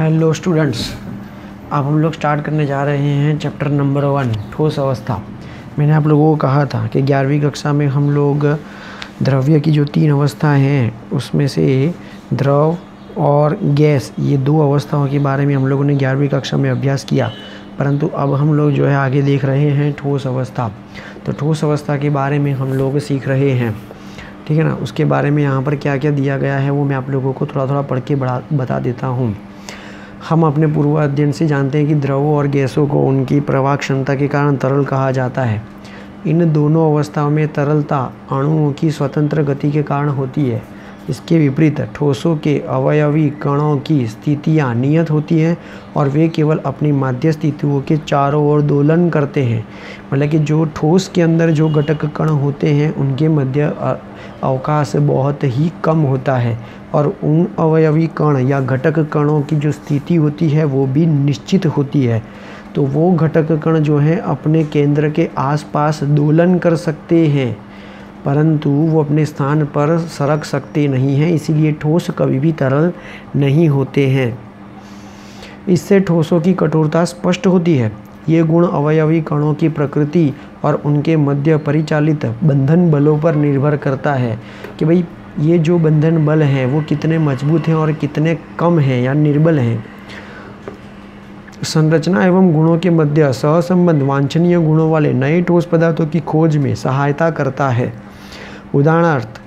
Hello students, अब हम लोग स्टार्ट करने जा रहे हैं चैप्टर नंबर 1 ठोस अवस्था। मैंने आप लोगों को कहा था कि 11वीं कक्षा में हम लोग द्रव्य की जो 3 अवस्थाएं हैं उसमें से द्रव और गैस, ये 2 अवस्थाओं के बारे में हम लोगों ने 11वीं कक्षा में अभ्यास किया। परंतु अब हम लोग जो है आगे देख रहे हैं ठोस अवस्था। तो ठोस अवस्था के बारे में हम लोग सीख रहे हैं, ठीक है ना। उसके बारे में यहाँ पर क्या क्या दिया गया है वो मैं आप लोगों को थोड़ा थोड़ा पढ़ के बता देता हूँ। हम अपने पूर्व अध्ययन से जानते हैं कि द्रवों और गैसों को उनकी प्रवाह क्षमता के कारण तरल कहा जाता है। इन दोनों अवस्थाओं में तरलता अणुओं की स्वतंत्र गति के कारण होती है। इसके विपरीत ठोसों के अवयवी कणों की स्थितियां नियत होती हैं और वे केवल अपनी माध्य स्थितियों के चारों ओर दोलन करते हैं। मतलब कि जो ठोस के अंदर जो घटक कण होते हैं उनके मध्य अवकाश बहुत ही कम होता है और उन अवयवी कण या घटक कणों की जो स्थिति होती है वो भी निश्चित होती है। तो वो घटक कण जो हैं अपने केंद्र के आसपास दोलन कर सकते हैं, परंतु वो अपने स्थान पर सरक सकते नहीं हैं, इसीलिए ठोस कभी भी तरल नहीं होते हैं। इससे ठोसों की कठोरता स्पष्ट होती है। ये गुण अवयवी कणों की प्रकृति और उनके मध्य परिचालित बंधन बलों पर निर्भर करता है कि भाई ये जो बंधन बल हैं वो कितने मजबूत हैं और कितने कम हैं या निर्बल हैं। संरचना एवं गुणों के मध्य सहसंबंध वांछनीय गुणों वाले नए ठोस पदार्थों की खोज में सहायता करता है। उदाहरणार्थ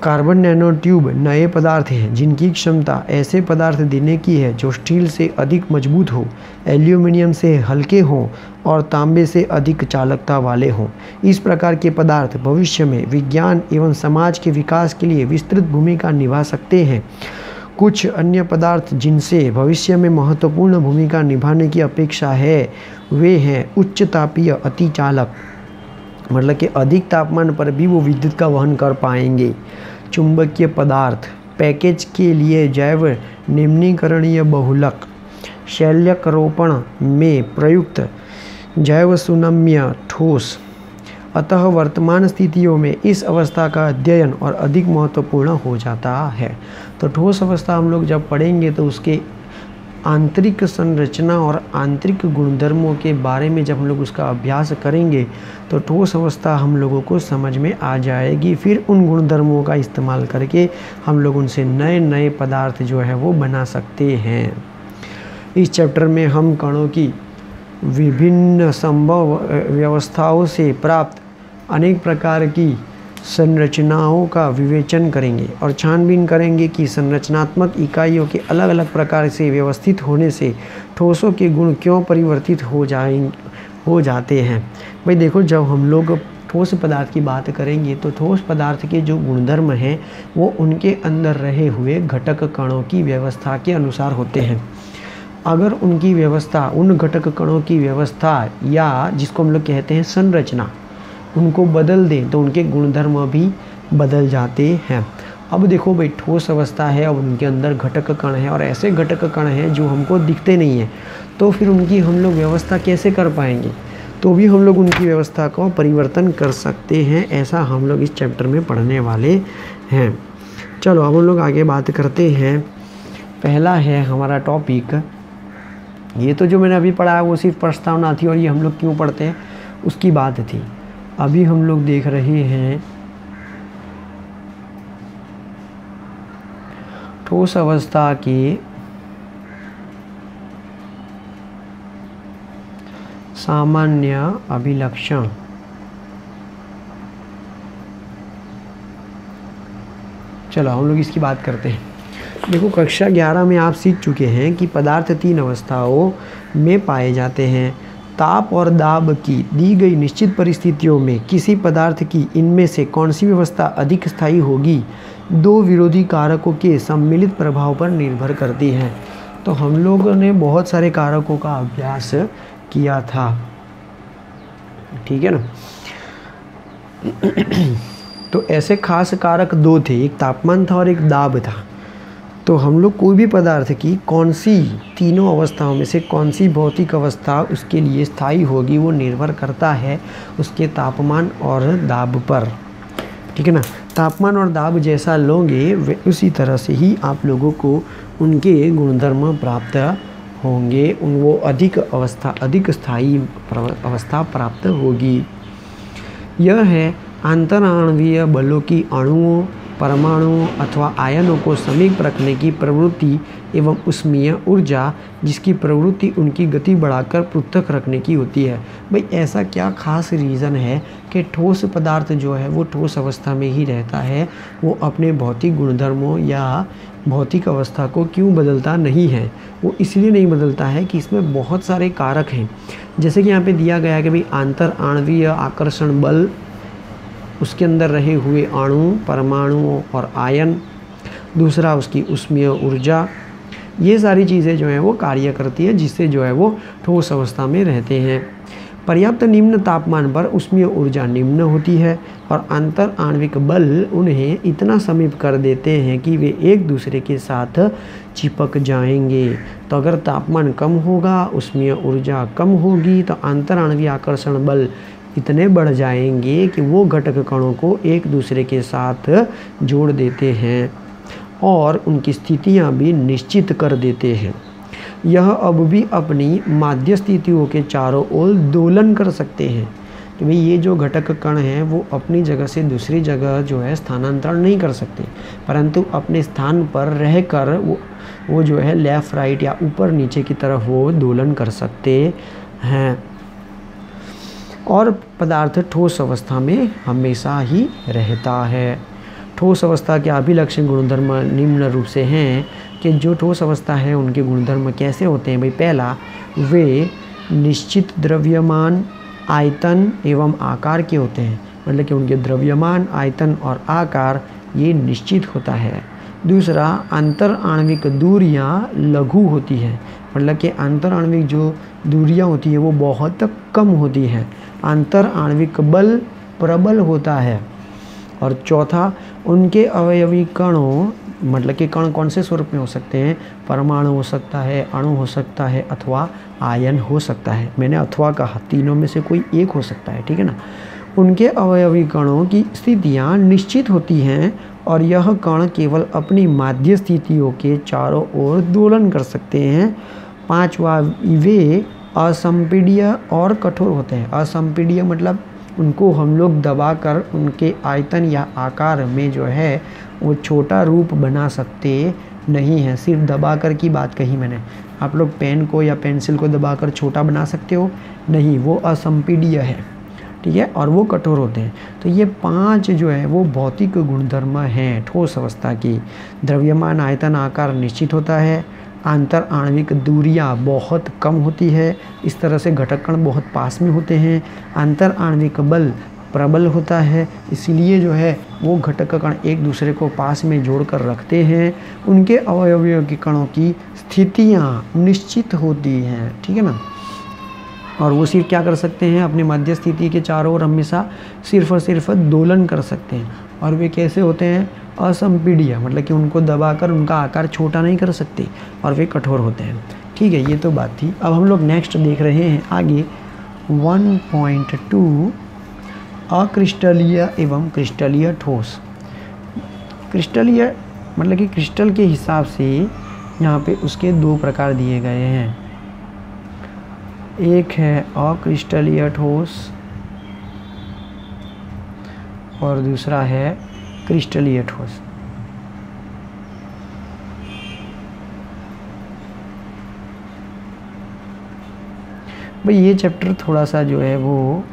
कार्बन नैनो ट्यूब नए पदार्थ हैं जिनकी क्षमता ऐसे पदार्थ देने की है जो स्टील से अधिक मजबूत हो, एल्यूमिनियम से हल्के हों और तांबे से अधिक चालकता वाले हों। इस प्रकार के पदार्थ भविष्य में विज्ञान एवं समाज के विकास के लिए विस्तृत भूमिका निभा सकते हैं। कुछ अन्य पदार्थ जिनसे भविष्य में महत्वपूर्ण भूमिका निभाने की अपेक्षा है वे हैं उच्च तापीय अतिचालक, मतलब कि अधिक तापमान पर भी वो विद्युत का वहन कर पाएंगे। चुंबकीय पदार्थ, पैकेज के लिए जैव निम्नीकरणीय बहुलक, शैल्यकरोपण में प्रयुक्त जैव सुनम्य ठोस। अतः वर्तमान स्थितियों में इस अवस्था का अध्ययन और अधिक महत्वपूर्ण हो जाता है। तो ठोस अवस्था हम लोग जब पढ़ेंगे तो उसके आंतरिक संरचना और आंतरिक गुणधर्मों के बारे में जब हम लोग उसका अभ्यास करेंगे तो ठोस अवस्था हम लोगों को समझ में आ जाएगी। फिर उन गुणधर्मों का इस्तेमाल करके हम लोग उनसे नए नए पदार्थ जो है वो बना सकते हैं। इस चैप्टर में हम कणों की विभिन्न संभव व्यवस्थाओं से प्राप्त अनेक प्रकार की संरचनाओं का विवेचन करेंगे और छानबीन करेंगे कि संरचनात्मक इकाइयों के अलग अलग प्रकार से व्यवस्थित होने से ठोसों के गुण क्यों परिवर्तित हो जाते हैं। भाई देखो, जब हम लोग ठोस पदार्थ की बात करेंगे तो ठोस पदार्थ के जो गुणधर्म हैं वो उनके अंदर रहे हुए घटक कणों की व्यवस्था के अनुसार होते हैं। अगर उनकी व्यवस्था, उन घटक कणों की व्यवस्था या जिसको हम लोग कहते हैं संरचना, उनको बदल दें तो उनके गुणधर्म भी बदल जाते हैं। अब देखो भाई, ठोस अवस्था है और उनके अंदर घटक कण हैं और ऐसे घटक कण हैं जो हमको दिखते नहीं हैं, तो फिर उनकी हम लोग व्यवस्था कैसे कर पाएंगे? तो भी हम लोग उनकी व्यवस्था को परिवर्तन कर सकते हैं। ऐसा हम लोग इस चैप्टर में पढ़ने वाले हैं। चलो अब हम लोग आगे बात करते हैं। पहला है हमारा टॉपिक, ये तो जो मैंने अभी पढ़ा है वो सिर्फ प्रस्तावना थी और ये हम लोग क्यों पढ़ते हैं उसकी बात थी। अभी हम लोग देख रहे हैं ठोस अवस्था के सामान्य अभिलक्षण। चलो हम लोग इसकी बात करते हैं। देखो, कक्षा 11 में आप सीख चुके हैं कि पदार्थ 3 अवस्थाओं में पाए जाते हैं। ताप और दाब की दी गई निश्चित परिस्थितियों में किसी पदार्थ की इनमें से कौन सी व्यवस्था अधिक स्थायी होगी 2 विरोधी कारकों के सम्मिलित प्रभाव पर निर्भर करती है। तो हम लोगों ने बहुत सारे कारकों का अभ्यास किया था, ठीक है ना। तो ऐसे खास कारक 2 थे, एक तापमान था और एक दाब था। तो हम लोग कोई भी पदार्थ की कौन सी तीनों अवस्थाओं में से कौन सी भौतिक अवस्था उसके लिए स्थायी होगी वो निर्भर करता है उसके तापमान और दाब पर, ठीक है ना। तापमान और दाब जैसा लोगे वे उसी तरह से ही आप लोगों को उनके गुणधर्म प्राप्त होंगे, वो अधिक स्थायी अवस्था प्राप्त होगी। यह है अंतराण्वीय बलों की अणुओं, परमाणुओं अथवा आयनों को समीप रखने की प्रवृत्ति एवं उष्मीय ऊर्जा, जिसकी प्रवृत्ति उनकी गति बढ़ाकर पृथक रखने की होती है। भाई ऐसा क्या खास रीज़न है कि ठोस पदार्थ जो है वो ठोस अवस्था में ही रहता है, वो अपने भौतिक गुणधर्मों या भौतिक अवस्था को क्यों बदलता नहीं है? वो इसलिए नहीं बदलता है कि इसमें बहुत सारे कारक हैं। जैसे कि यहाँ पे दिया गया है कि भाई आंतर आणवीय आकर्षण बल, उसके अंदर रहे हुए अणु, परमाणुओं और आयन, दूसरा उसकी उष्मीय ऊर्जा, ये सारी चीज़ें जो हैं वो कार्य करती है, जिससे जो है वो ठोस अवस्था में रहते हैं। पर्याप्त निम्न तापमान पर उष्मीय ऊर्जा निम्न होती है और अंतर आणविक बल उन्हें इतना समीप कर देते हैं कि वे एक दूसरे के साथ चिपक जाएंगे। तो अगर तापमान कम होगा, उष्मीय ऊर्जा कम होगी, तो अंतर आणविक आकर्षण बल इतने बढ़ जाएंगे कि वो घटक कणों को एक दूसरे के साथ जोड़ देते हैं और उनकी स्थितियां भी निश्चित कर देते हैं। यह अब भी अपनी माध्य स्थितियों के चारों ओर दोलन कर सकते हैं कि भाई ये जो घटक कण हैं वो अपनी जगह से दूसरी जगह जो है स्थानांतरण नहीं कर सकते, परंतु अपने स्थान पर रहकर वो जो है लेफ़्ट राइट या ऊपर नीचे की तरफ वो दोलन कर सकते हैं। और पदार्थ ठोस अवस्था में हमेशा ही रहता है। ठोस अवस्था के अभिलक्षण गुणधर्म निम्न रूप से हैं कि जो ठोस अवस्था है उनके गुणधर्म कैसे होते हैं। भाई पहला, वे निश्चित द्रव्यमान, आयतन एवं आकार के होते हैं, मतलब कि उनके द्रव्यमान, आयतन और आकार ये निश्चित होता है। दूसरा, अंतर आणविक दूरियाँ लघु होती हैं, मतलब कि अंतर आणविक जो दूरियाँ होती है वो बहुत कम होती हैं। अंतर आणविक बल प्रबल होता है। और चौथा, उनके अवयवी कणों, मतलब कि कण कौन से स्वरूप में हो सकते हैं? परमाणु हो सकता है, अणु हो सकता है अथवा आयन हो सकता है। मैंने अथवा कहा, तीनों में से कोई एक हो सकता है, ठीक है ना। उनके अवयवी कणों की स्थितियाँ निश्चित होती हैं और यह कण केवल अपनी माध्य स्थितियों के चारों ओर दोलन कर सकते हैं। पांचवा, वे असंपीड्य और कठोर होते हैं। असंपीड्य मतलब उनको हम लोग दबाकर उनके आयतन या आकार में जो है वो छोटा रूप बना सकते नहीं हैं। सिर्फ दबाकर की बात कही मैंने। आप लोग पेन को या पेंसिल को दबाकर छोटा बना सकते हो? नहीं, वो असंपीड्य है, ठीक है, और वो कठोर होते हैं। तो ये 5 जो है वो भौतिक गुणधर्म हैं ठोस अवस्था की। द्रव्यमान, आयतन, आकार निश्चित होता है। अंतर आणविक दूरियाँ बहुत कम होती है, इस तरह से घटक कण बहुत पास में होते हैं। अंतर आणविक बल प्रबल होता है, इसलिए जो है वो घटक कण एक दूसरे को पास में जोड़कर रखते हैं। उनके अवयवियों के कणों की स्थितियाँ निश्चित होती हैं, ठीक है ना। और वो सिर्फ क्या कर सकते हैं? अपनी मध्य स्थिति के चारों ओर हमेशा सिर्फ और सिर्फ दोलन कर सकते हैं। और वे कैसे होते हैं? असंपीड्य, मतलब कि उनको दबाकर उनका आकार छोटा नहीं कर सकते और वे कठोर होते हैं, ठीक है। ये तो बात थी। अब हम लोग नेक्स्ट देख रहे हैं आगे 1.2 अक्रिस्टलीय एवं क्रिस्टलीय ठोस। क्रिस्टलीय मतलब कि क्रिस्टल के हिसाब से यहाँ पे उसके 2 प्रकार दिए गए हैं। एक है अक्रिस्टलीय ठोस और दूसरा है क्रिस्टलीय ठोस। भाई ये चैप्टर थोड़ा सा जो है वो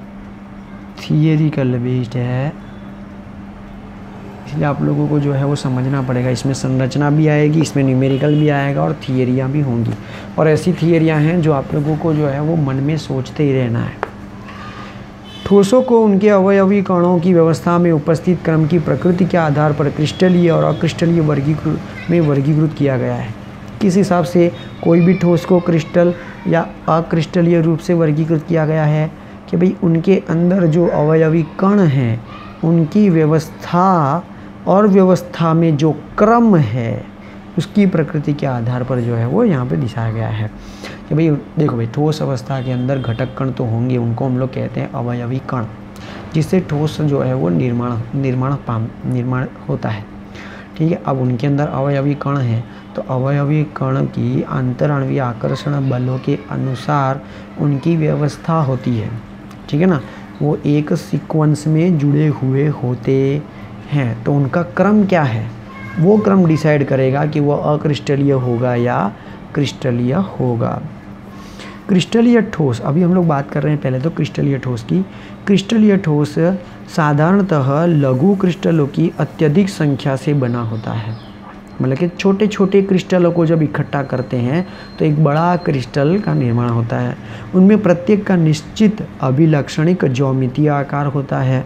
थियरिकल बेस्ड है, इसलिए आप लोगों को जो है वो समझना पड़ेगा। इसमें संरचना भी आएगी, इसमें न्यूमेरिकल भी आएगा और थियरियाँ भी होंगी। और ऐसी थियरियाँ हैं जो आप लोगों को जो है वो मन में सोचते ही रहना है। ठोसों को उनके अवयवी कणों की व्यवस्था में उपस्थित क्रम की प्रकृति के आधार पर क्रिस्टलीय और अक्रिस्टलीय वर्गीकृत किया गया है। किस हिसाब से कोई भी ठोस को क्रिस्टल या अक्रिस्टलीय रूप से वर्गीकृत किया गया है कि भाई उनके अंदर जो अवयवी कण हैं उनकी व्यवस्था और व्यवस्था में जो क्रम है उसकी प्रकृति के आधार पर जो है वो यहाँ पे दिखाया गया है कि भाई देखो भाई ठोस अवस्था के अंदर घटक कण तो होंगे, उनको हम लोग कहते हैं अवयवी कण। जिससे ठोस जो है वो निर्माण होता है। ठीक है, अब उनके अंदर अवयवी कण हैं, तो अवयवी कण की अंतराणवीय आकर्षण बलों के अनुसार उनकी व्यवस्था होती है। ठीक है ना, वो एक सीक्वेंस में जुड़े हुए होते हैं। तो उनका क्रम क्या है, वो क्रम डिसाइड करेगा कि वो अक्रिस्टलीय होगा या क्रिस्टलीय होगा। क्रिस्टलीय ठोस, अभी हम लोग बात कर रहे हैं पहले तो क्रिस्टलीय ठोस की। क्रिस्टलीय ठोस साधारणतः लघु क्रिस्टलों की अत्यधिक संख्या से बना होता है। मतलब कि छोटे छोटे क्रिस्टलों को जब इकट्ठा करते हैं तो एक बड़ा क्रिस्टल का निर्माण होता है। उनमें प्रत्येक का निश्चित अभिलक्षणिक ज्यामितीय आकार होता है।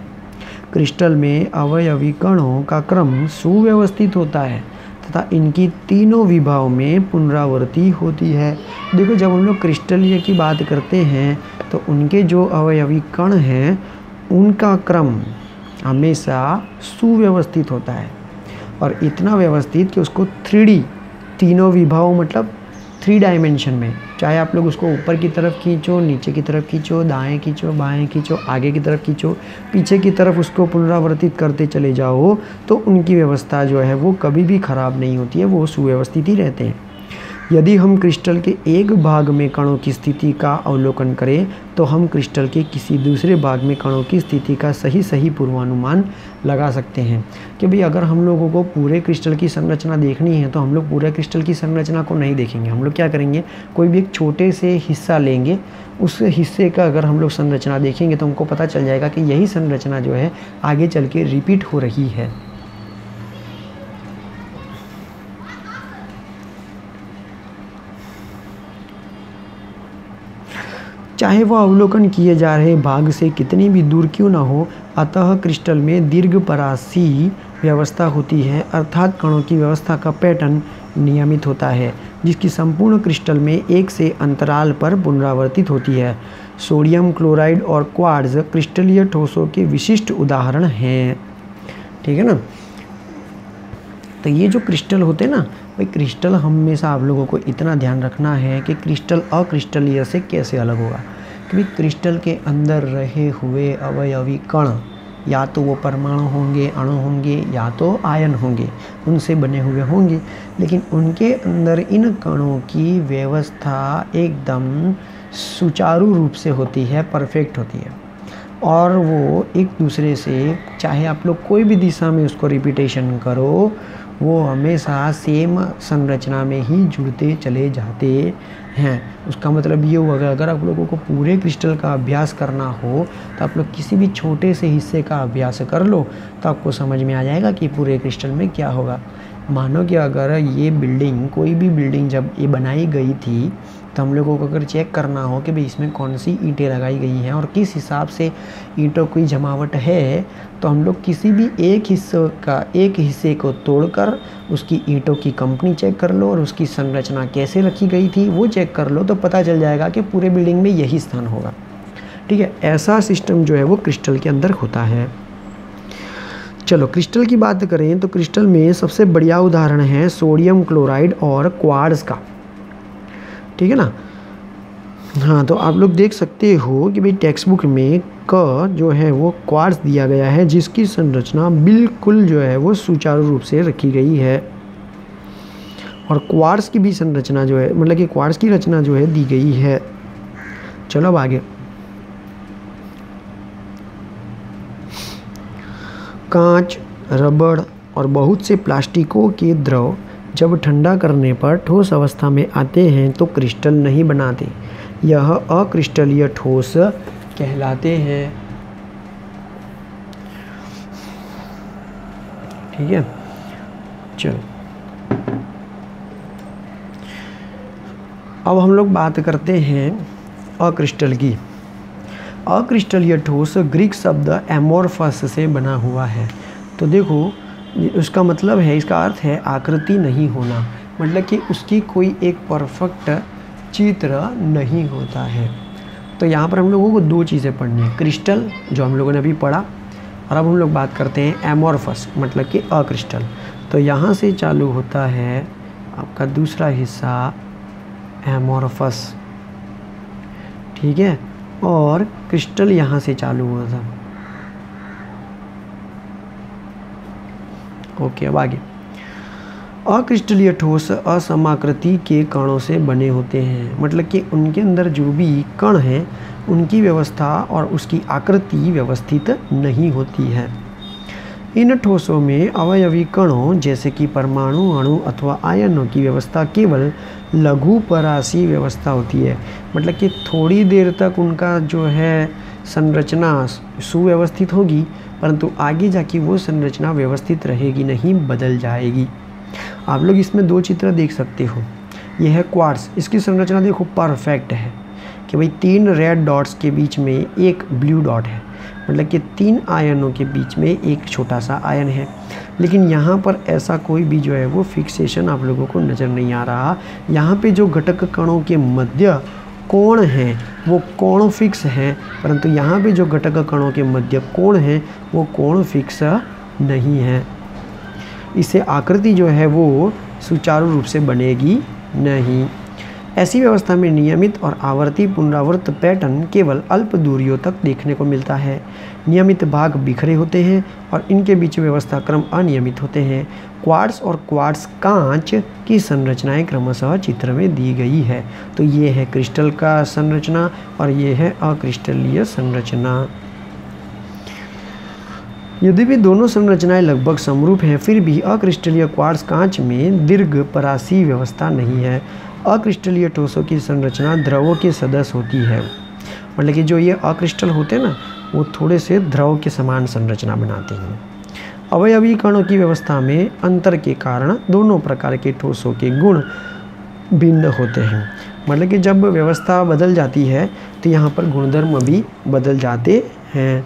क्रिस्टल में अवयवी कणों का क्रम सुव्यवस्थित होता है तथा इनकी तीनों विभागों में पुनरावृत्ति होती है। देखो, जब हम लोग क्रिस्टलीय की बात करते हैं तो उनके जो अवयवी कण हैं उनका क्रम हमेशा सुव्यवस्थित होता है, और इतना व्यवस्थित कि उसको 3D, तीनों विभागों मतलब 3 डायमेंशन में, चाहे आप लोग उसको ऊपर की तरफ खींचो, नीचे की तरफ खींचो, दाएं खींचो, बाएं खींचो, आगे की तरफ खींचो, पीछे की तरफ उसको पुनरावर्तित करते चले जाओ, तो उनकी व्यवस्था जो है वो कभी भी ख़राब नहीं होती है, वो सुव्यवस्थित ही रहते हैं। यदि हम क्रिस्टल के एक भाग में कणों की स्थिति का अवलोकन करें तो हम क्रिस्टल के किसी दूसरे भाग में कणों की स्थिति का सही पूर्वानुमान लगा सकते हैं। कि भाई अगर हम लोगों को पूरे क्रिस्टल की संरचना देखनी है तो हम लोग पूरे क्रिस्टल की संरचना को नहीं देखेंगे। हम लोग क्या करेंगे, कोई भी एक छोटे से हिस्सा लेंगे, उस हिस्से का अगर हम लोग संरचना देखेंगे तो हमको पता चल जाएगा कि यही संरचना जो है आगे चल के रिपीट हो रही है। चाहे वह अवलोकन किए जा रहे भाग से कितनी भी दूर क्यों ना हो, अतः क्रिस्टल में दीर्घपरासी व्यवस्था होती है, अर्थात कणों की व्यवस्था का पैटर्न नियमित होता है, जिसकी संपूर्ण क्रिस्टल में एक से अंतराल पर पुनरावर्तित होती है। सोडियम क्लोराइड और क्वार्ट्ज क्रिस्टलीय ठोसों के विशिष्ट उदाहरण हैं। ठीक है ना, तो ये जो क्रिस्टल होते हैं ना भाई, क्रिस्टल हमेशा आप लोगों को इतना ध्यान रखना है कि क्रिस्टल अक्रिस्टलीय से कैसे अलग होगा। क्योंकि क्रिस्टल के अंदर रहे हुए अवयवी कण या तो वो परमाणु होंगे, अणु होंगे, या तो आयन होंगे, उनसे बने हुए होंगे, लेकिन उनके अंदर इन कणों की व्यवस्था एकदम सुचारू रूप से होती है, परफेक्ट होती है, और वो एक दूसरे से चाहे आप लोग कोई भी दिशा में उसको रिपीटेशन करो, वो हमेशा सेम संरचना में ही जुड़ते चले जाते हैं। उसका मतलब ये हुआ कि अगर आप लोगों को पूरे क्रिस्टल का अभ्यास करना हो तो आप लोग किसी भी छोटे से हिस्से का अभ्यास कर लो तो आपको समझ में आ जाएगा कि पूरे क्रिस्टल में क्या होगा। मानो कि अगर ये बिल्डिंग, कोई भी बिल्डिंग जब ये बनाई गई थी तो हम लोगों को अगर चेक करना हो कि भाई इसमें कौन सी ईंटें लगाई गई हैं और किस हिसाब से ईंटों की जमावट है, तो हम लोग किसी भी एक हिस्से को तोड़कर उसकी ईंटों की कंपनी चेक कर लो और उसकी संरचना कैसे रखी गई थी वो चेक कर लो, तो पता चल जाएगा कि पूरे बिल्डिंग में यही स्थान होगा। ठीक है, ऐसा सिस्टम जो है वो क्रिस्टल के अंदर होता है। चलो क्रिस्टल की बात करें तो क्रिस्टल में सबसे बढ़िया उदाहरण है सोडियम क्लोराइड और क्वार्ट्ज का। ठीक है ना, हाँ, तो आप लोग देख सकते हो कि भाई टेक्स्ट बुक में क जो है वो क्वार्ट्ज दिया गया है, जिसकी संरचना बिल्कुल जो है वो सुचारू रूप से रखी गई है, और क्वार्ट्ज की भी संरचना जो है, मतलब कि क्वार्ट्ज की रचना जो है दी गई है। चलो अब आगे। कांच, रबड़ और बहुत से प्लास्टिकों के द्रव जब ठंडा करने पर ठोस अवस्था में आते हैं तो क्रिस्टल नहीं बनाते, यह अक्रिस्टलीय ठोस कहलाते हैं। ठीक है, चलो अब हम लोग बात करते हैं अक्रिस्टल की। अक्रिस्टलीय ठोस ग्रीक शब्द एमोर्फस से बना हुआ है। तो देखो उसका मतलब है, इसका अर्थ है आकृति नहीं होना, मतलब कि उसकी कोई एक परफेक्ट चित्र नहीं होता है। तो यहाँ पर हम लोगों को दो चीज़ें पढ़नी है, क्रिस्टल जो हम लोगों ने अभी पढ़ा, और अब हम लोग बात करते हैं एमोर्फस मतलब कि अक्रिस्टल। तो यहाँ से चालू होता है आपका दूसरा हिस्सा एमोर्फस। ठीक है, और क्रिस्टल यहाँ से चालू हुआ था। ओके, अब आगे। अक्रिस्टलीय ठोस असमाकृति के कणों से बने होते हैं, मतलब कि उनके अंदर जो भी कण हैं उनकी व्यवस्था और उसकी आकृति व्यवस्थित नहीं होती है। इन ठोसों में अवयवी कणों जैसे कि परमाणु, अणु अथवा आयनों की व्यवस्था केवल लघु परासी व्यवस्था होती है, मतलब कि थोड़ी देर तक उनका जो है संरचना सुव्यवस्थित होगी, परंतु आगे जाके वो संरचना व्यवस्थित रहेगी नहीं, बदल जाएगी। आप लोग इसमें दो चित्र देख सकते हो। यह है क्वार्ट्स, इसकी संरचना देखो परफेक्ट है कि भाई 3 रेड डॉट्स के बीच में एक ब्लू डॉट है, मतलब कि 3 आयनों के बीच में एक छोटा सा आयन है। लेकिन यहाँ पर ऐसा कोई भी जो है वो फिक्सेशन आप लोगों को नज़र नहीं आ रहा। यहाँ पे जो घटक कणों के मध्य कोण हैं वो कोण फिक्स हैं, परंतु यहाँ पे जो घटक कणों के मध्य कोण हैं वो कोण फिक्स नहीं है। इससे आकृति जो है वो सुचारू रूप से बनेगी नहीं। ऐसी व्यवस्था में नियमित और आवर्ती पुनरावृत्त पैटर्न केवल अल्प दूरियों तक देखने को मिलता है। नियमित भाग बिखरे होते हैं और इनके बीच व्यवस्था क्रम अनियमित होते हैं। क्वार्ट्स और क्वार्ट्स कांच की संरचनाएं क्रमशः चित्र में दी गई है। तो ये है क्रिस्टल का संरचना और ये है अक्रिस्टलीय संरचना। यदि भी दोनों संरचनाएं लगभग समरूप हैं, फिर भी अक्रिस्टलीय क्वार्ट्ज कांच में दीर्घ परासी व्यवस्था नहीं है। अक्रिस्टलीय ठोसों की संरचना द्रवों के सदस्य होती है, मतलब कि जो ये अक्रिस्टल होते हैं ना वो थोड़े से द्रव के समान संरचना बनाते हैं। अवयवी कणों की व्यवस्था में अंतर के कारण दोनों प्रकार के ठोसों के गुण भिन्न होते हैं, मतलब कि जब व्यवस्था बदल जाती है तो यहाँ पर गुणधर्म भी बदल जाते हैं।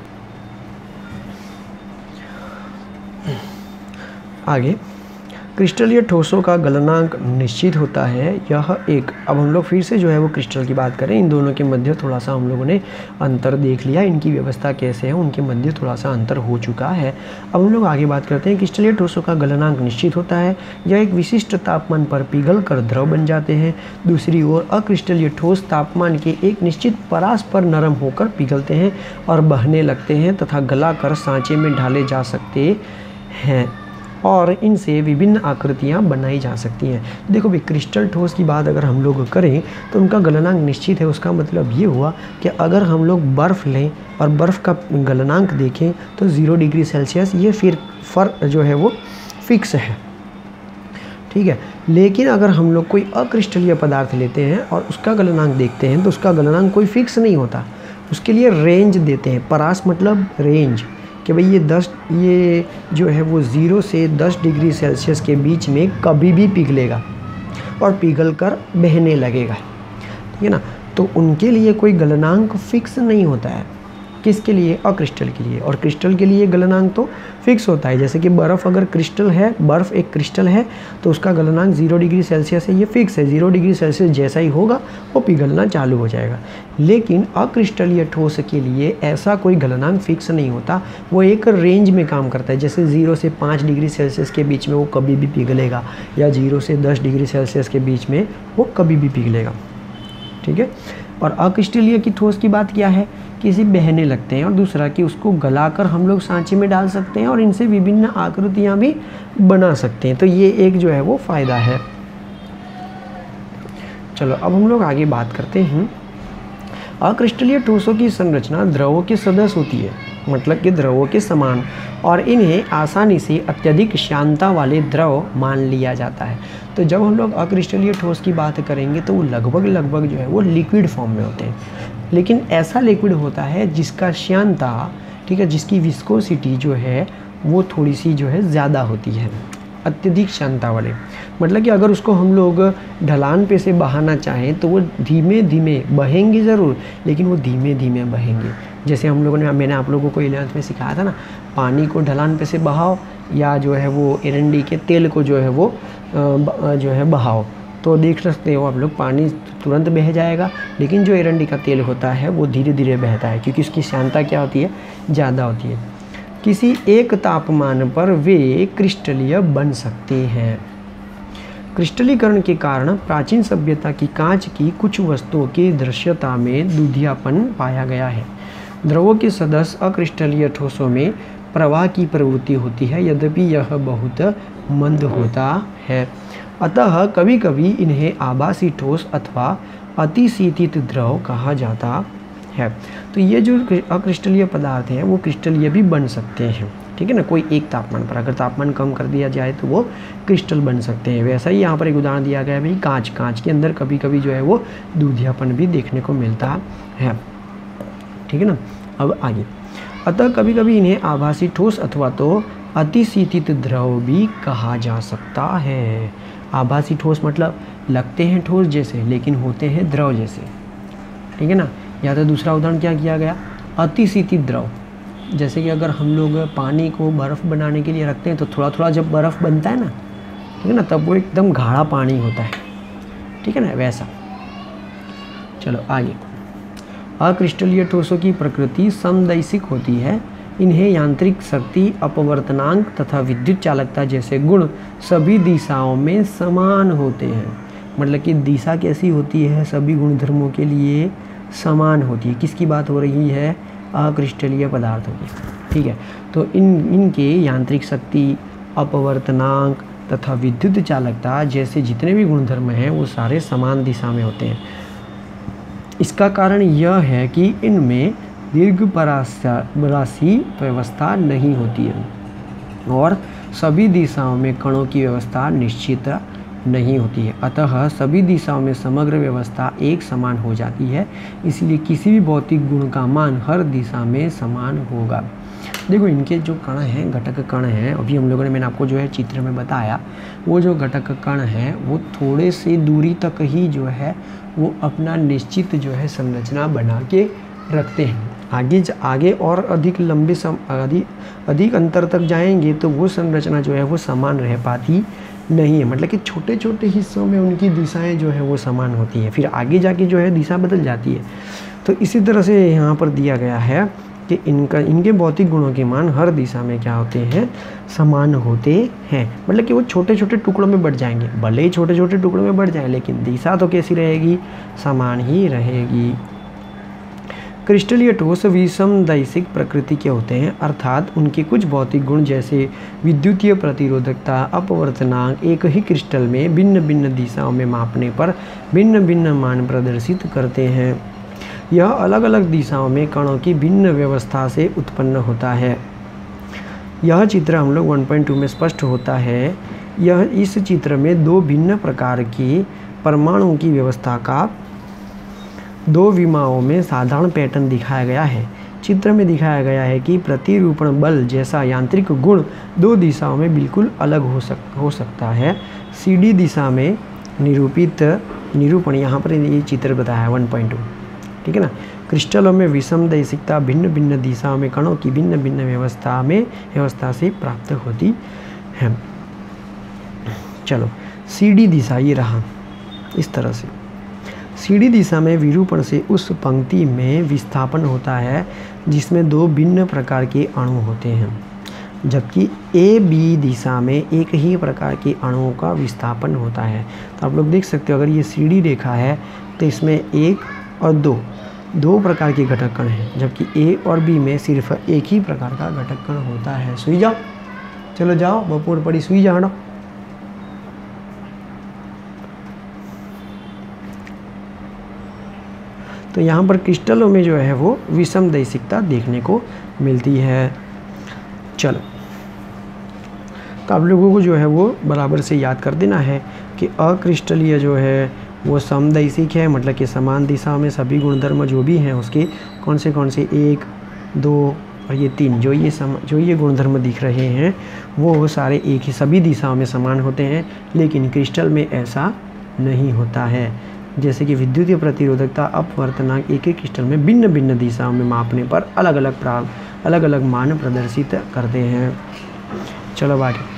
आगे, क्रिस्टलीय ठोसों का गलनांक निश्चित होता है। यह एक, अब हम लोग फिर से जो है वो क्रिस्टल की बात करें, इन दोनों के मध्य थोड़ा सा हम लोगों ने अंतर देख लिया, इनकी व्यवस्था कैसे है उनके मध्य थोड़ा सा अंतर हो चुका है। अब हम लोग आगे बात करते हैं। क्रिस्टलीय ठोसों का गलनांक निश्चित होता है, यह एक विशिष्ट तापमान पर पिघल कर द्रव बन जाते हैं। दूसरी ओर अक्रिस्टलीय ठोस तापमान के एक निश्चित परास पर नरम होकर पिघलते हैं और बहने लगते हैं तथा गला कर सांचे में ढाले जा सकते हैं और इनसे विभिन्न आकृतियाँ बनाई जा सकती हैं। देखो भाई, क्रिस्टल ठोस की बात अगर हम लोग करें तो उनका गलनांक निश्चित है। उसका मतलब ये हुआ कि अगर हम लोग बर्फ़ लें और बर्फ़ का गलनांक देखें तो 0 डिग्री सेल्सियस ये फिर जो है वो फिक्स है, ठीक है। लेकिन अगर हम लोग कोई अक्रिस्टलीय पदार्थ लेते हैं और उसका गलनांक देखते हैं तो उसका गलनांक कोई फिक्स नहीं होता, उसके लिए रेंज देते हैं। परास मतलब रेंज, कि भाई ये जो है वो 0 से 10 डिग्री सेल्सियस के बीच में कभी भी पिघलेगा और पिघल कर बहने लगेगा, ठीक है ना। तो उनके लिए कोई गलनांक फिक्स नहीं होता है। किसके लिए? अक्रिस्टल के लिए। और क्रिस्टल के लिए गलनांक तो फिक्स होता है। जैसे कि बर्फ़ अगर क्रिस्टल है, बर्फ़ एक क्रिस्टल है तो उसका गलनांक 0 डिग्री सेल्सियस है, ये फिक्स है। 0 डिग्री सेल्सियस जैसा ही होगा वो पिघलना चालू हो जाएगा। लेकिन अक्रिस्टलीय ठोस के लिए ऐसा कोई गलनांक फिक्स नहीं होता, वो एक रेंज में काम करता है। जैसे 0 से 5 डिग्री सेल्सियस के बीच में वो कभी भी पिघलेगा, या 0 से 10 डिग्री सेल्सियस के बीच में वो कभी भी पिघलेगा, ठीक है। और अक्रिस्टलीय की ठोस की बात क्या है? किसी बहने लगते हैं, और दूसरा कि उसको गलाकर हम लोग सांचे में डाल सकते हैं और इनसे विभिन्न आकृतियां भी बना सकते हैं। तो ये एक जो है वो फ़ायदा है। चलो अब हम लोग आगे बात करते हैं। अक्रिस्टलीय ठोसों की संरचना द्रवों के सदस्य होती है, मतलब कि द्रवों के समान, और इन्हें आसानी से अत्यधिक श्यानता वाले द्रव मान लिया जाता है। तो जब हम लोग अक्रिस्टलीय ठोस की बात करेंगे तो वो लगभग जो है वो लिक्विड फॉर्म में होते हैं, लेकिन ऐसा लिक्विड होता है जिसका श्यानता, ठीक है, जिसकी विस्कोसिटी जो है वो थोड़ी सी जो है ज़्यादा होती है, अत्यधिक श्यानता वाले। मतलब कि अगर उसको हम लोग ढलान पे से बहाना चाहें तो वो धीमे धीमे बहेंगे ज़रूर, लेकिन वो धीमे धीमे बहेंगे। जैसे हम लोगों ने, मैंने आप लोगों को 11th में सिखाया था ना, पानी को ढलान पे से बहाओ या जो है वो एरंडी के तेल को जो है वो जो है बहाओ, तो देख सकते हो आप लोग पानी तुरंत बह जाएगा, लेकिन जो एरंडी का तेल होता है वो धीरे धीरे बहता है, क्योंकि उसकी श्यानता क्या होती है? ज़्यादा होती है। किसी एक तापमान पर वे क्रिस्टलीय बन सकते हैं। क्रिस्टलीकरण के कारण प्राचीन सभ्यता की कांच की कुछ वस्तुओं की दृश्यता में दूधियापन पाया गया है। द्रवों के सदस्य अक्रिस्टलीय ठोसों में प्रवाह की प्रवृत्ति होती है, यद्यपि यह बहुत मंद होता है। अतः कभी कभी इन्हें आभासी ठोस अथवा अतिशीतित द्रव कहा जाता है। तो ये जो अक्रिस्टलीय पदार्थ हैं वो क्रिस्टलीय भी बन सकते हैं, ठीक है ना। कोई एक तापमान पर अगर तापमान कम कर दिया जाए तो वो क्रिस्टल बन सकते हैं। वैसा ही यहाँ पर एक उदाहरण दिया गया है भाई, कांच के अंदर कभी कभी जो है वो दूधियापन भी देखने को मिलता है, ठीक है ना। अब आगे, अतः कभी कभी इन्हें आभासी ठोस अथवा तो अतिशीतित द्रव भी कहा जा सकता है। आभासी ठोस मतलब लगते हैं ठोस जैसे लेकिन होते हैं द्रव जैसे, ठीक है ना। या तो दूसरा उदाहरण क्या किया गया, अतिशीतित द्रव, जैसे कि अगर हम लोग पानी को बर्फ़ बनाने के लिए रखते हैं तो थोड़ा थोड़ा जब बर्फ़ बनता है ना, ठीक है ना, तब वो एकदम गाढ़ा पानी होता है, ठीक है ना, वैसा। चलो आगे, अक्रिस्टलीय ठोसों की प्रकृति समदैशिक होती है। इन्हें यांत्रिक शक्ति, अपवर्तनांक तथा विद्युत चालकता जैसे गुण सभी दिशाओं में समान होते हैं। मतलब कि दिशा कैसी होती है, सभी गुणधर्मों के लिए समान होती है। किसकी बात हो रही है, अक्रिस्टलीय पदार्थों की, ठीक है। तो इनके यांत्रिक शक्ति, अपवर्तनांक तथा विद्युत चालकता जैसे जितने भी गुणधर्म हैं वो सारे समान दिशा में होते हैं। इसका कारण यह है कि इनमें दीर्घ परासी व्यवस्था नहीं होती है और सभी दिशाओं में कणों की व्यवस्था निश्चित नहीं होती है। अतः सभी दिशाओं में समग्र व्यवस्था एक समान हो जाती है, इसलिए किसी भी भौतिक गुण का मान हर दिशा में समान होगा। देखो इनके जो कण हैं, घटक कण हैं, अभी हम लोगों ने, मैंने आपको जो है चित्र में बताया, वो जो घटक कण हैं वो थोड़े से दूरी तक ही जो है वो अपना निश्चित जो है संरचना बना के रखते हैं। आगे और अधिक लंबे अधिक अंतर तक जाएंगे तो वो संरचना जो है वो समान रह पाती नहीं है। मतलब कि छोटे छोटे हिस्सों में उनकी दिशाएं जो है वो समान होती हैं, फिर आगे जाके जो है दिशा बदल जाती है। तो इसी तरह से यहाँ पर दिया गया है कि इनके भौतिक गुणों के मान हर दिशा में क्या होते हैं, समान होते हैं। मतलब कि वो छोटे छोटे टुकड़ों में बढ़ जाएंगे, भले ही छोटे छोटे टुकड़ों में बढ़ जाए लेकिन दिशा तो कैसी रहेगी, समान ही रहेगी। क्रिस्टलीय ठोस विषमदैशिक प्रकृति के होते हैं, अर्थात उनके कुछ भौतिक गुण जैसे विद्युतीय प्रतिरोधकता, अपवर्तनांक एक ही क्रिस्टल में भिन्न भिन्न दिशाओं में मापने पर भिन्न भिन्न मान प्रदर्शित करते हैं। यह अलग अलग दिशाओं में कणों की भिन्न व्यवस्था से उत्पन्न होता है। यह चित्र हम लोग 1.2 में स्पष्ट होता है। इस चित्र में दो भिन्न प्रकार के परमाणुओं की व्यवस्था का दो विमाओं में साधारण पैटर्न दिखाया गया है। चित्र में दिखाया गया है कि प्रतिरूपण बल जैसा यांत्रिक गुण दो दिशाओं में बिल्कुल अलग हो सकता है। CD दिशा में निरूपण यहाँ पर ये चित्र बताया है 1.2, ठीक है ना। क्रिस्टलों में विषमदैशिकता भिन्न भिन्न दिशाओं में कणों की भिन्न भिन्न व्यवस्था से प्राप्त होती है। चलो CD दिशा ये रहा इस तरह से। CD दिशा में विरूपण से उस पंक्ति में विस्थापन होता है जिसमें दो भिन्न प्रकार के अणु होते हैं, जबकि AB दिशा में एक ही प्रकार के अणुओं का विस्थापन होता है। तो आप लोग देख सकते हो, अगर ये CD रेखा है तो इसमें 1 और 2 प्रकार के घटक कण हैं, जबकि A और B में सिर्फ एक ही प्रकार का घटक कण होता है। सुई जाओ, चलो जाओ, बपोर पड़ी सुई जाओ। तो यहाँ पर क्रिस्टलों में जो है वो विषमदैशिकता देखने को मिलती है। चलो, तो आप लोगों को जो है वो बराबर से याद कर देना है कि अक्रिस्टलीय जो है वो समदैशिक है, मतलब कि समान दिशा में सभी गुणधर्म जो भी हैं उसके कौन से 1, 2 और ये 3 जो ये गुणधर्म दिख रहे हैं वो सारे एक ही सभी दिशाओं में समान होते हैं। लेकिन क्रिस्टल में ऐसा नहीं होता है। जैसे कि विद्युतीय प्रतिरोधकता, अपवर्तनांक एक ही क्रिस्टल में भिन्न भिन्न दिशाओं में मापने पर अलग अलग मान प्रदर्शित करते हैं। चलो आगे,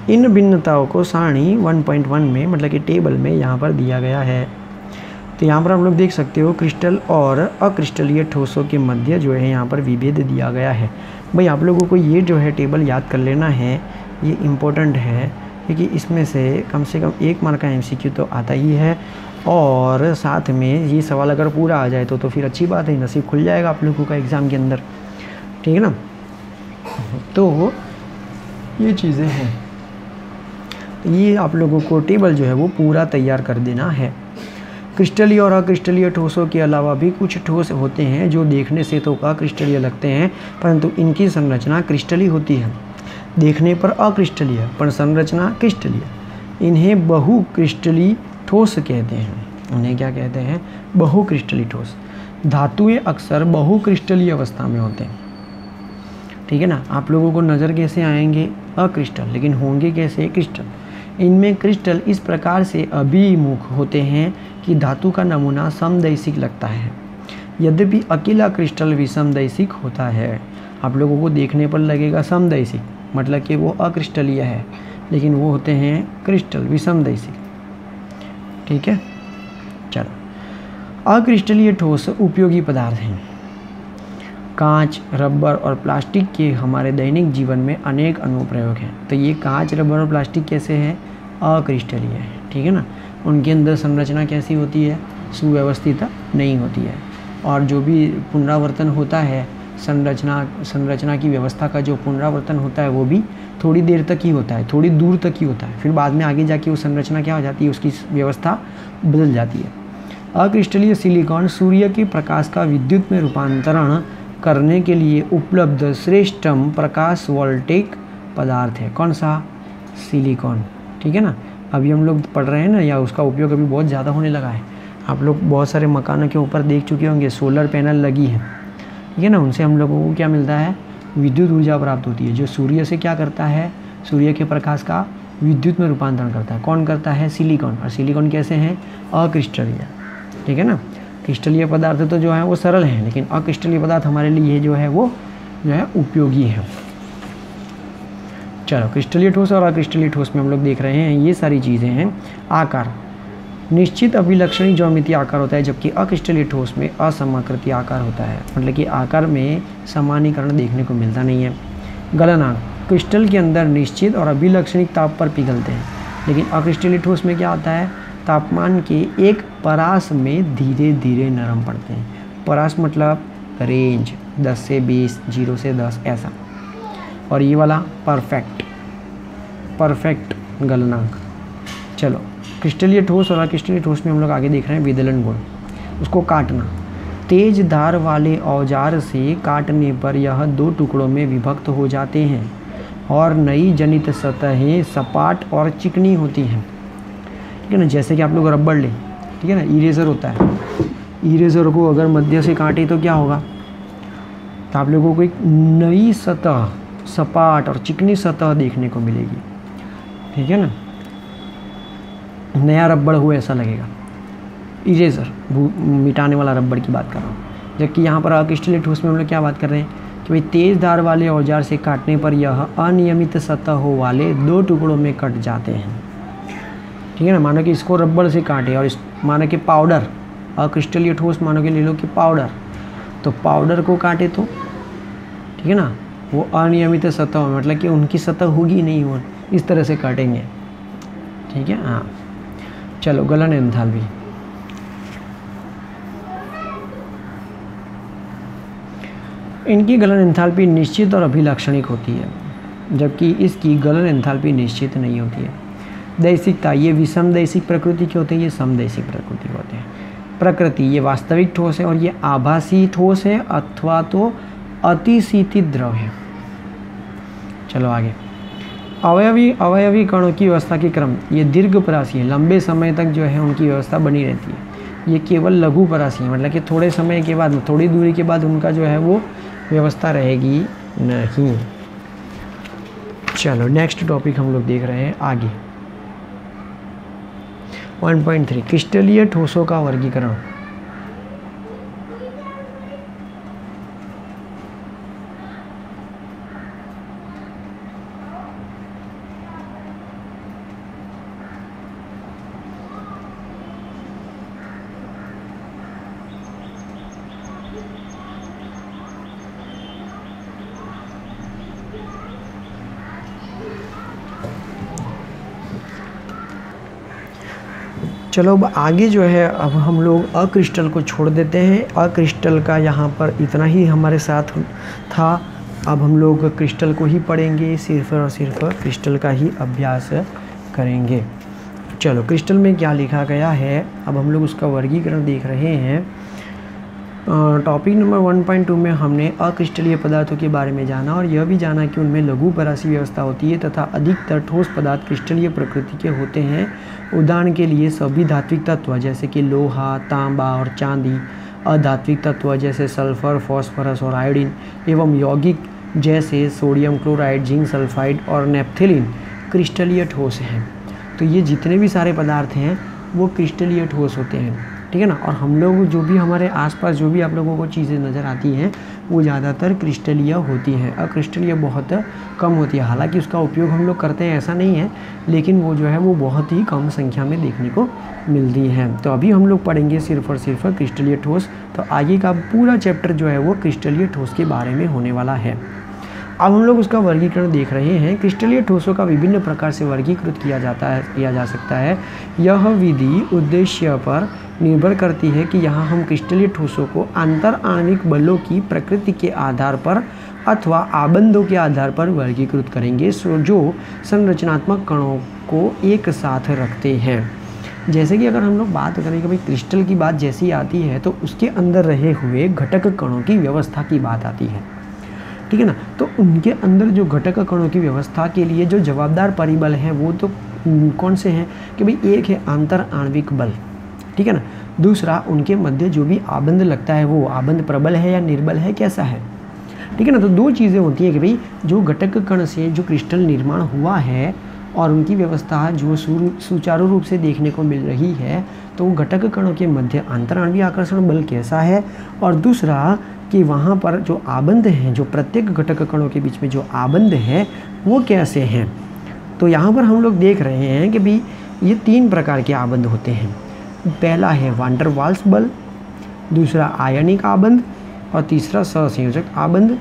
इन भिन्नताओं को सारणी 1.1 में मतलब कि टेबल में यहाँ पर दिया गया है। तो यहाँ पर हम लोग देख सकते हो क्रिस्टल और अक्रिस्टलीय ठोसों के मध्य जो है यहाँ पर विभेद दिया गया है। भाई आप लोगों को ये जो है टेबल याद कर लेना है, ये इम्पोर्टेंट है क्योंकि इसमें से कम 1 मार्क का MCQ तो आता ही है और साथ में ये सवाल अगर पूरा आ जाए तो फिर अच्छी बात है, नसीब खुल जाएगा आप लोगों का एग्ज़ाम के अंदर, ठीक है ना। तो ये चीज़ें हैं, तो ये आप लोगों को टेबल जो है वो पूरा तैयार कर देना है। क्रिस्टलीय और अक्रिस्टलीय ठोसों के अलावा भी कुछ ठोस होते हैं जो देखने से तो अक्रिस्टलीय लगते हैं, परंतु इनकी संरचना क्रिस्टलीय होती है। देखने पर अक्रिस्टलीय पर संरचना क्रिस्टलीय। इन्हें बहुक्रिस्टलीय ठोस कहते हैं। उन्हें क्या कहते हैं? बहुक्रिस्टलीय ठोस। धातुएं अक्सर बहुक्रिस्टलीय अवस्था में होते हैं, ठीक है ना। आप लोगों को नज़र कैसे आएंगे? अक्रिस्टल, लेकिन होंगे कैसे? क्रिस्टल। इनमें क्रिस्टल इस प्रकार से अभिमुख होते हैं कि धातु का नमूना समदैशिक लगता है। यद्यपि अकेला क्रिस्टल विषमदैशिक होता है। आप लोगों को देखने पर लगेगा समदैशिक, मतलब कि वो अक्रिस्टलीय है, लेकिन वो होते हैं क्रिस्टल विषमदैशिक, ठीक है। चलो, अक्रिस्टलीय ठोस उपयोगी पदार्थ हैं। कांच, रबर और प्लास्टिक के हमारे दैनिक जीवन में अनेक अनुप्रयोग हैं। तो ये कांच, रबर और प्लास्टिक कैसे हैं? अक्रिस्टलीय है, ठीक है ना। उनके अंदर संरचना कैसी होती है? सुव्यवस्थित नहीं होती है। और जो भी पुनरावर्तन होता है, संरचना की व्यवस्था का जो पुनरावर्तन होता है वो भी थोड़ी देर तक ही होता है, थोड़ी दूर तक ही होता है। फिर बाद में आगे जाके वो संरचना क्या हो जाती है, उसकी व्यवस्था बदल जाती है। अक्रिस्टलीय सिलिकॉन सूर्य के प्रकाश का विद्युत में रूपांतरण करने के लिए उपलब्ध श्रेष्ठतम प्रकाश वोल्टेक पदार्थ है। कौन सा? सिलिकॉन, ठीक है ना। अभी हम लोग पढ़ रहे हैं ना, या उसका उपयोग अभी बहुत ज़्यादा होने लगा है। आप लोग बहुत सारे मकानों के ऊपर देख चुके होंगे, सोलर पैनल लगी है, ठीक है ना। उनसे हम लोगों को क्या मिलता है? विद्युत ऊर्जा प्राप्त होती है, जो सूर्य से क्या करता है? सूर्य के प्रकाश का विद्युत में रूपांतरण करता है। कौन करता है? सिलिकॉन। और सिलिकॉन कैसे हैं? अक्रिस्टलीय, ठीक है ना। क्रिस्टलीय पदार्थ तो जो है वो सरल हैं, लेकिन अक्रिस्टलीय पदार्थ हमारे लिए जो है वो जो है उपयोगी है। चलो, क्रिस्टलीय ठोस और अक्रिस्टलीय ठोस में हम लोग देख रहे हैं ये सारी चीज़ें हैं। आकार, निश्चित अभिलक्षणी ज्यामितीय आकार होता है, जबकि अक्रिस्टलीय ठोस में असमाकृति आकार होता है, मतलब कि आकार में सामान्यीकरण देखने को मिलता नहीं है। गलनांक, क्रिस्टल के अंदर निश्चित और अभिलक्षणिक ताप पर पिघलते हैं, लेकिन अक्रिस्टलीय ठोस में क्या होता है? तापमान के एक परास में धीरे धीरे नरम पड़ते हैं। परास मतलब रेंज 10 से 20, 0 से 10 ऐसा। और ये वाला परफेक्ट गलनांक। चलो, क्रिस्टलीय ठोस और अक्रिस्टलीय ठोस में हम लोग आगे देख रहे हैं विदलन गुण। उसको काटना, तेज धार वाले औजार से काटने पर यह 2 टुकड़ों में विभक्त हो जाते हैं और नई जनित सतहें सपाट और चिकनी होती हैं, ठीक है ना। जैसे कि आप लोग रबड़ लें, ठीक है ना, इरेज़र होता है। इरेज़र को अगर मध्य से काटे तो क्या होगा? तो आप लोगों को एक नई सतह, सपाट और चिकनी सतह देखने को मिलेगी, ठीक है ना। नया रबड़ हुआ ऐसा लगेगा। इरेज़र मिटाने वाला रबड़ की बात कर रहा हूँ। जबकि यहाँ पर अक्रिस्टलीय ठोस में हम लोग क्या बात कर रहे हैं कि भाई तेज़ धार वाले औजार से काटने पर यह अनियमित सतहों वाले 2 टुकड़ों में कट जाते हैं, ठीक है ना। मानो कि इसको रबड़ से काटे और मानो कि पाउडर, अक्रिस्टलीय ठोस मानो कि ले लो कि पाउडर, तो पाउडर को काटे तो, ठीक है ना, वो अनियमित सतह, मतलब कि उनकी सतह होगी नहीं, वो इस तरह से काटेंगे, ठीक है। हाँ, चलो, गलन एंथैल्पी। इनकी गलन एंथैल्पी निश्चित और अभिलक्षणिक होती है, जबकि इसकी गलन एंथैल्पी निश्चित नहीं होती है। दैशिकता, ये विषमदैशिक प्रकृति के होते हैं, ये समदैशिक प्रकृति के होते हैं। प्रकृति, ये वास्तविक ठोस है और ये आभासी ठोस है अथवा तो अतिशीतित द्रव है। चलो आगे। अवयवी कणों की व्यवस्था के क्रम, ये दीर्घपरासी है, लंबे समय तक जो है उनकी व्यवस्था बनी रहती है। ये केवल लघुपरासी है, मतलब कि थोड़े समय के बाद, थोड़ी दूरी के बाद उनका जो है वो व्यवस्था रहेगी नहीं। चलो, नेक्स्ट टॉपिक हम लोग देख रहे हैं आगे। 1.3 क्रिस्टलीय ठोसों का वर्गीकरण। चलो अब आगे जो है, अब हम लोग अक्रिस्टल को छोड़ देते हैं। अक्रिस्टल का यहाँ पर इतना ही हमारे साथ था। अब हम लोग क्रिस्टल को ही पढ़ेंगे, सिर्फ और सिर्फ क्रिस्टल का ही अभ्यास करेंगे। चलो क्रिस्टल में क्या लिखा गया है, अब हम लोग उसका वर्गीकरण देख रहे हैं। टॉपिक नंबर 1.2 में हमने अक्रिस्टलीय पदार्थों के बारे में जाना और यह भी जाना कि उनमें लघु परासी व्यवस्था होती है तथा अधिकतर ठोस पदार्थ क्रिस्टलीय प्रकृति के होते हैं। उदाहरण के लिए सभी धात्विक तत्व जैसे कि लोहा, तांबा और चांदी, अधात्विक तत्व जैसे सल्फर, फॉस्फोरस और आयोडीन एवं यौगिक जैसे सोडियम क्लोराइड, जिंक सल्फाइड और नेप्थलीन क्रिस्टलीय ठोस हैं। तो ये जितने भी सारे पदार्थ हैं वो क्रिस्टलीय ठोस होते हैं, ठीक है ना। और हम लोग जो भी हमारे आसपास जो भी आप लोगों को चीज़ें नज़र आती हैं वो ज़्यादातर क्रिस्टलीय होती हैं, अक्रिस्टलीय बहुत कम होती है। हालांकि उसका उपयोग हम लोग करते हैं ऐसा नहीं है, लेकिन वो जो है वो बहुत ही कम संख्या में देखने को मिलती है। तो अभी हम लोग पढ़ेंगे सिर्फ और सिर्फ क्रिस्टलीय ठोस। तो आगे का पूरा चैप्टर जो है वो क्रिस्टलीय ठोस के बारे में होने वाला है। अब हम लोग उसका वर्गीकरण देख रहे हैं। क्रिस्टलीय ठोसों का विभिन्न प्रकार से वर्गीकृत किया जा सकता है। यह विधि उद्देश्य पर निर्भर करती है कि यहाँ हम क्रिस्टलीय ठोसों को अंतर आणविक बलों की प्रकृति के आधार पर अथवा आबंधों के आधार पर वर्गीकृत करेंगे जो संरचनात्मक कणों को एक साथ रखते हैं। जैसे कि अगर हम लोग बात करें कि भाई क्रिस्टल की बात जैसी आती है तो उसके अंदर रहे हुए घटक कणों की व्यवस्था की बात आती है, ठीक है ना। तो उनके अंदर जो घटक कणों की व्यवस्था के लिए जो जवाबदार परिबल हैं वो तो कौन से हैं कि भाई एक है अंतर आणविक बल, ठीक है ना। दूसरा उनके मध्य जो भी आबंध लगता है वो आबंध प्रबल है या निर्बल है, कैसा है, ठीक है ना। तो दो चीज़ें होती हैं कि भाई जो घटक कण से जो क्रिस्टल निर्माण हुआ है और उनकी व्यवस्था जो सुचारू रूप से देखने को मिल रही है, तो वो घटक कणों के मध्य अंतराणवीय आकर्षण बल कैसा है, और दूसरा कि वहाँ पर जो आबंध हैं, जो प्रत्येक घटक कणों के बीच में जो आबंध है वो कैसे हैं। तो यहाँ पर हम लोग देख रहे हैं कि भाई ये 3 प्रकार के आबंध होते हैं। पहला है वान डर वाल्स बल, दूसरा आयनिक आबंध और तीसरा सहसंयोजक आबंध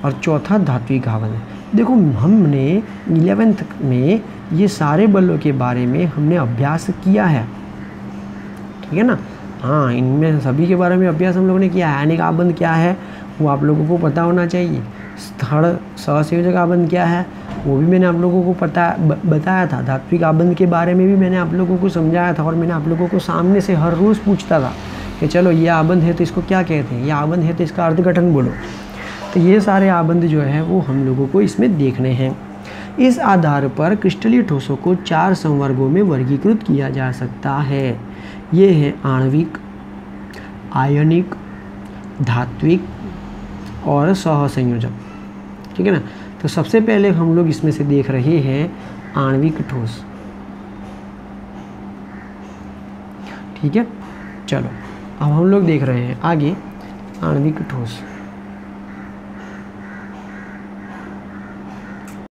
और चौथा धात्विक आबंध। देखो हमने 11th में ये सारे बलों के बारे में हमने अभ्यास किया है, ठीक है ना। हाँ, इनमें सभी के बारे में अभ्यास हम लोगों ने किया है। आयनिक आबंध क्या है वो आप लोगों को पता होना चाहिए। स्थल सहसंयोजक आबंध क्या है वो भी मैंने आप लोगों को बताया था। धात्विक आबंध के बारे में भी मैंने आप लोगों को समझाया था और मैंने आप लोगों को सामने से हर रोज़ पूछता था कि चलो ये आबंध है तो इसको क्या कहते हैं, ये आबंध है तो इसका अर्थघटन बोलो। तो ये सारे आबंध जो है वो हम लोगों को इसमें देखने हैं। इस आधार पर क्रिस्टलीय ठोसों को 4 संवर्गों में वर्गीकृत किया जा सकता है। ये है आणविक, आयनिक, धात्विक और सहसंयोजक, ठीक है ना। तो सबसे पहले हम लोग इसमें से देख रहे हैं आणविक ठोस, ठीक है। चलो अब हम लोग देख रहे हैं आगे आणविक ठोस।